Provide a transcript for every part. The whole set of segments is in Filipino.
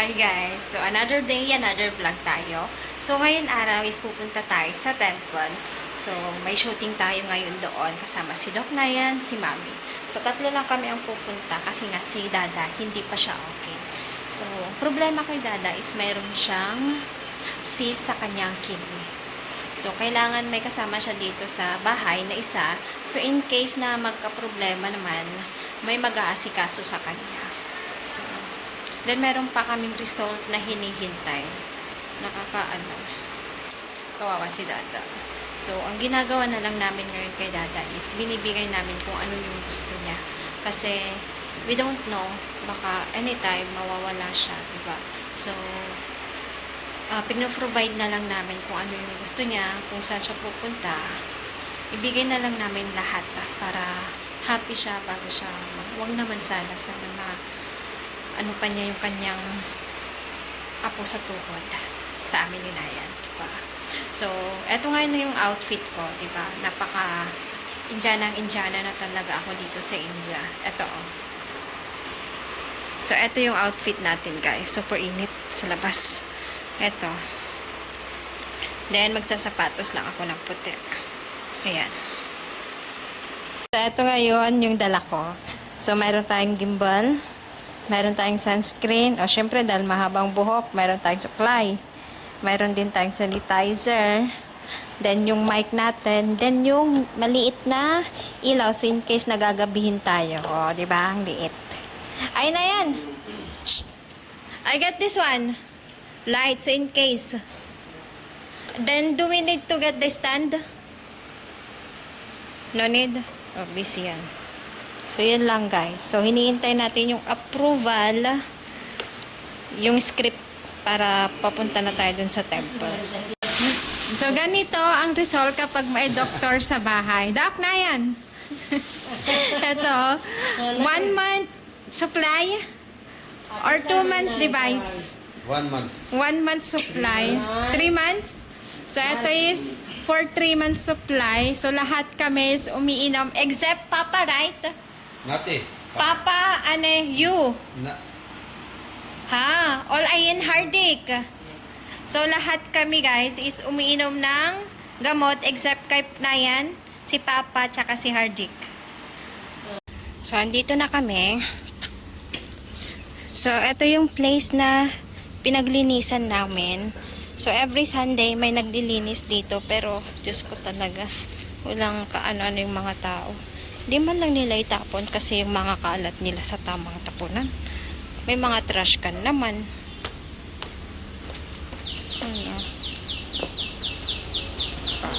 Hi guys! So another day, another vlog tayo. So ngayon araw is pupunta tayo sa temple. So may shooting tayo ngayon doon kasama si Doc Nayan, si Mami. So tatlo lang kami ang pupunta kasi nga si Dada hindi pa siya okay. So problema kay Dada is mayroon siyang cyst sa kanyang kidney. So kailangan may kasama siya dito sa bahay na isa. So in case na magka-problema naman, may mag-aasikaso sa kanya. So then, meron pa kaming result na hinihintay. Kawawa si Dada. So, ang ginagawa na lang namin ngayon kay Dada is binibigay namin kung ano yung gusto niya. Kasi, we don't know, baka anytime mawawala siya, diba? So, pinoprovide na lang namin kung ano yung gusto niya, kung saan siya pupunta. Ibigay na lang namin lahat para happy siya bago siya. Huwag naman sana na ano pa niya yung kanyang apo sa tuhod sa amin ni Nayan, diba? So, eto ngayon na yung outfit ko, diba? Napaka Indiana na talaga ako dito sa India. Eto, oh. So, eto yung outfit natin, guys. Super init sa labas. Eto. Then, magsasapatos lang ako ng puti. Ayan. So, eto ngayon yung dala ko. So, mayroon tayong gimbal. Mayroon tayong sunscreen. O, syempre, dahil mahabang buhok, mayroon tayong supply. Mayroon din tayong sanitizer. Then, yung mic natin. Then, yung maliit na ilaw. So, in case nagagabihin tayo. O, diba? Ang liit. Ayun na yan. Shh. I got this one. Light. So, in case. Then, do we need to get the stand? No need? Oh, busy yan. So, yun lang guys. So, hinihintay natin yung approval, yung script para papunta na tayo dun sa temple. So, ganito ang result kapag may doctor sa bahay. Doc na yan. Ito, 1 month supply or 2 months device? 1 month. 1 month supply. 3 months? So, ito is for 3 months supply. So, lahat kami is umiinom except Papa, right? Nati. Papa, you. Ha? All ayin Hardik. So, lahat kami guys is umiinom ng gamot except kay Nayan, si Papa, tsaka si Hardik. So, andito na kami. So, ito yung place na pinaglinisan namin. So, every Sunday may naglilinis dito. Pero, Diyos ko talaga, walang kaano-ano yung mga tao. Di man lang nila itapon kasi yung mga kalat nila sa tamang tapunan. May mga trash can naman. Ano?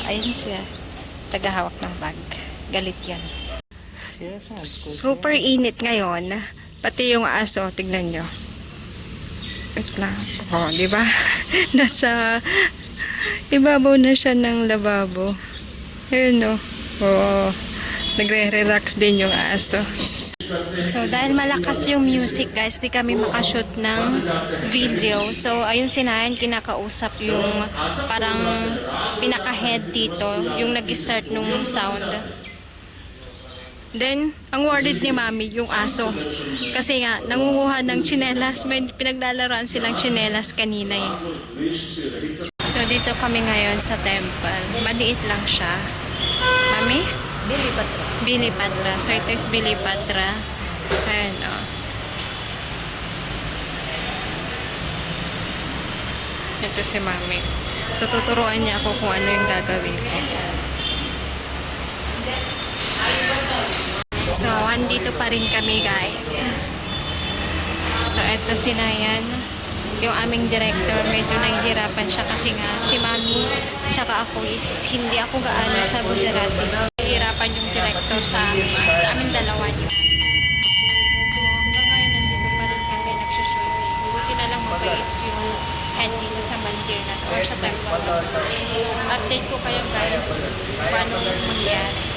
Ayun siya. Tagahawak ng bag. Galit yan. Super init ngayon. Pati yung aso, tignan nyo. Wait lang. Oh, di ba? Nasa ibabaw na siya ng lababo. Ayun, oh. Oh. Nagre-relax din yung aso. So, dahil malakas yung music, guys, di kami makashoot ng video. So, ayun si Nayan, kinakausap yung parang pinaka-head dito, yung nag-start nung sound. Then, ang worried ni Mami, yung aso. Kasi nga, nangunguha ng tsinelas. May pinaglalaroan silang tsinelas kanina eh. So, dito kami ngayon sa temple. Maliit lang siya. Mami? Bili Patra. Bili Patra. So, ito is Bili Patra. Ayan, oh. Ito si Mami. So, tuturuan niya ako kung ano yung gagawin ko. So, andito pa rin kami, guys. So, ito si Nayan. Yung aming director, medyo nahihirapan siya kasi nga si Mami, tsaka ako is hindi ako gaano sa Gujarati. Nahihirapan yung director sa amin dalawa niyo. So, hanggang ngayon nandito pa rin kami nagsusulit. Buti na lang mabait yung head dito sa mandir na to, or sa temple. Update ko kayo guys paano mangyari.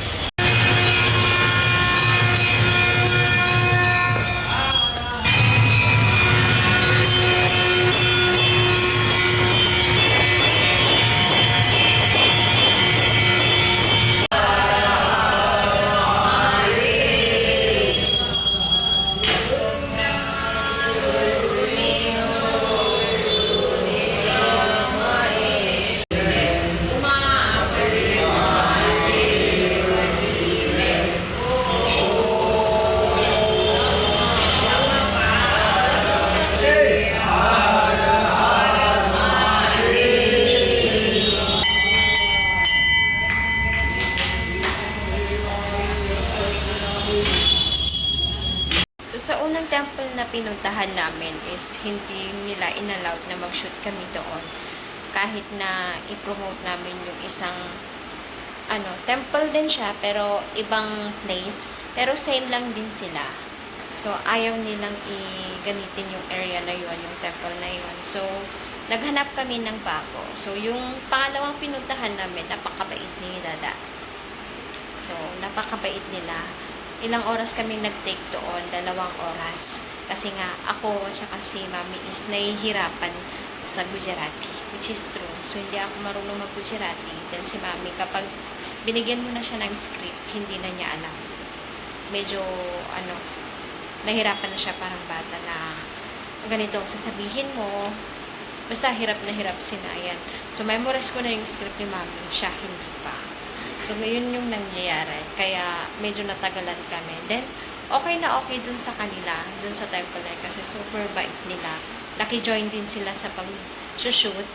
is hindi nila inallowed na mag-shoot kami doon. Kahit na i-promote namin yung isang temple din siya, pero ibang place. Pero same lang din sila. So, ayaw nilang i-gamitin yung area na yun, yung temple na yun. So, naghanap kami ng bago. So, yung pangalawang pinuntahan namin, napakabait ni Dada. So, napakabait nila. Ilang oras kami nag-take doon, 2 oras. Kasi nga, ako at si Mami is nahihirapan sa Gujarati, which is true. So, hindi ako marunong mag-Gujarati. Then si Mami, kapag binigyan mo na siya ng script, hindi na niya alam. Medyo, nahirapan na siya parang bata na ganito ang sasabihin mo. Basta hirap na hirap sinayan. So, memorize ko na yung script ni Mami. Siya, hindi pa. So, ngayon yung nangyayari. Kaya, medyo natagalan kami. Then, okay na okay dun sa kanila, dun sa temple na yun, kasi super bait nila. Naki-join din sila sa pag-shoot.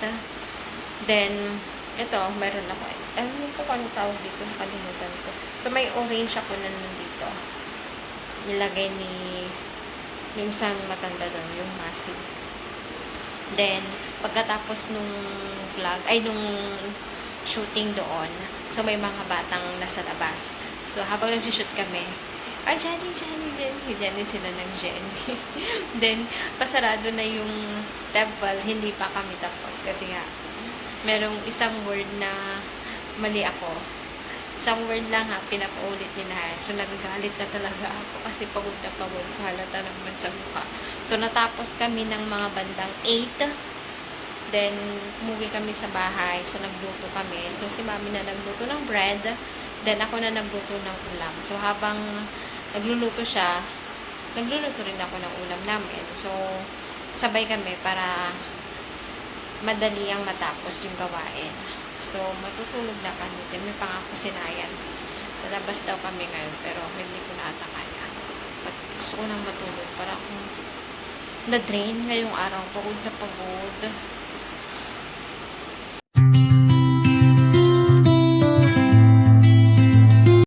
Then, ito, meron ako. Ewan ko kung tawag dito, nakalimutan ko. So, may orange ako na nandito. Nilagay ni yung isang matanda doon, yung Masi. Then, pagkatapos nung vlog, nung shooting doon, so may mga batang nasa labas. So, habang nag-shoot kami, Jenny sila ng Jenny. Then, pasarado na yung temple, hindi pa kami tapos. Kasi nga, merong isang word na mali ako. Isang word lang pinapaulit nila. So, nagagalit na talaga ako kasi pagod na pagod. So, halata naman sa mukha. So, natapos kami ng mga bandang 8. Then, umuwi kami sa bahay. So, nagluto kami. So, si Mami na nagluto ng bread. Then, ako na nagluto ng ulam. So, habang nagluluto siya, nagluluto rin ako ng ulam namin. So, sabay kami para madali ang matapos yung gawain. So, matutulog na kami. May pangako si Nayan. Lalabas daw kami ngayon, pero hindi ko na ata kaya. Gusto ko nang matulog para akong na-drain ngayong araw. Pagod na pagod.